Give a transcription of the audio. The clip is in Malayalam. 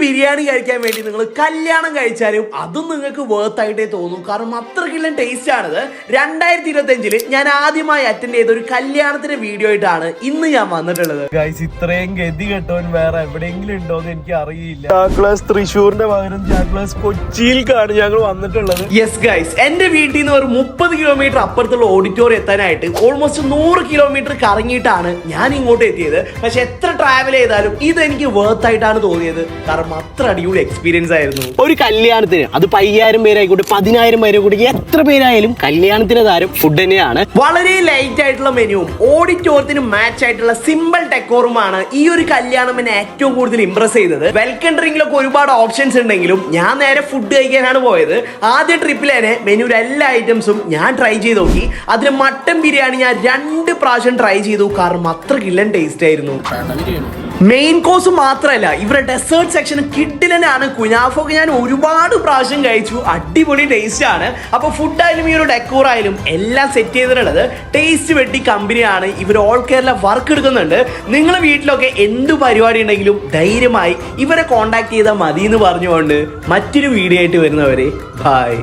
ബിരിയാണി കഴിക്കാൻ വേണ്ടി നിങ്ങൾ കല്യാണം കഴിച്ചാലും അതും നിങ്ങൾക്ക് വേർത്ത് ആയിട്ടേ തോന്നും. കാരണം അത്രയ്ക്കുള്ള ടേസ്റ്റ് ആണിത്. 2025 ഞാൻ ആദ്യമായി അറ്റൻഡ് ചെയ്ത ഒരു കല്യാണത്തിന്റെ വീഡിയോ ആയിട്ടാണ് ഇന്ന് ഞാൻ വന്നിട്ടുള്ളത്. ഗൈസ്, ഇത്രയും ഗതി കെട്ടവൻ വേറെ എവിടെയെങ്കിലും ഉണ്ടോ എന്ന് എനിക്ക് അറിയില്ല. ചാക്ലാസ് തൃശ്ശൂരിന്റെ പകരം ചാക്ലാസ് കൊച്ചിയിലേക്കാണ് ഞങ്ങൾ വന്നിട്ടുള്ളത്. യെസ് ഗൈസ്, എന്റെ വീട്ടിൽ നിന്ന് ഒരു 30 കിലോമീറ്റർ അപ്പുറത്തുള്ള ഓഡിറ്റോറിയം എത്താനായിട്ട് ഓൾമോസ്റ്റ് 100 കിലോമീറ്റർ കറങ്ങിയിട്ടാണ് ഞാൻ ഇങ്ങോട്ട് എത്തിയത്. പക്ഷെ എത്ര ട്രാവൽ ചെയ്താലും ഇതെനിക്ക് വേർത്ത് ആയിട്ടാണ് തോന്നിയത്. കാരണം അത്ര അടിപൊളി എക്സ്പീരിയൻസ് ആയിരുന്നു. ഒരു കല്യാണത്തിന് അത് 5000 പേരായിക്കോട്ടെ 10000 പേരെ കൂടി എത്ര പേരായാലും കല്യാണത്തിന് താരം ഫുഡ് തന്നെയാണ്. വളരെ ലൈറ്റ് ആയിട്ടുള്ള മെനുവും ഓഡിറ്റോറിയത്തിന് മാച്ച് ആയിട്ടുള്ള സിമ്പിൾ ഡെക്കോറുമാണ് ഈ ഒരു കല്യാണം എന്നെ ഏറ്റവും കൂടുതൽ ഇംപ്രസ് ചെയ്തത്. വെൽക്കം ഡ്രിങ്കിലൊക്കെ ഒരുപാട് ഓപ്ഷൻസ് ഉണ്ടെങ്കിലും ഞാൻ നേരെ ഫുഡ് കഴിക്കാനാണ് പോയത്. ആദ്യ ട്രിപ്പിൽ തന്നെ മെനുവിലെ എല്ലാ ഐറ്റംസും ഞാൻ ട്രൈ ചെയ്ത് നോക്കി. അതിന് മട്ടൻ ബിരിയാണി ഞാൻ 2 പ്രാവശ്യം ട്രൈ ചെയ്തു. കാരണം അത്ര കില്ലൻ ടേസ്റ്റ് ആയിരുന്നു. മെയിൻ കോഴ്സ് മാത്രമല്ല, ഇവരുടെ ഡെസേർട്ട് സെക്ഷൻ കിഡിലനാണ്. കുനാഫൊക്കെ ഞാൻ ഒരുപാട് പ്രാവശ്യം കഴിച്ചു. അടിപൊളി ടേസ്റ്റ് ആണ്. അപ്പൊ ഫുഡായാലും ഈ ഒരു ഡെക്കോർ ആയാലും എല്ലാം സെറ്റ് ചെയ്തിട്ടുള്ളത് ടേസ്റ്റ് വെട്ടി കമ്പനിയാണ്. ഇവർ ഓൾ കേരള വർക്ക് എടുക്കുന്നുണ്ട്. നിങ്ങളെ വീട്ടിലൊക്കെ എന്ത് പരിപാടി ഉണ്ടെങ്കിലും ധൈര്യമായി ഇവരെ കോൺടാക്ട് ചെയ്താൽ മതി എന്ന് പറഞ്ഞുകൊണ്ട് മറ്റൊരു വീഡിയോ ആയിട്ട് വരുന്നവരെ ബൈ.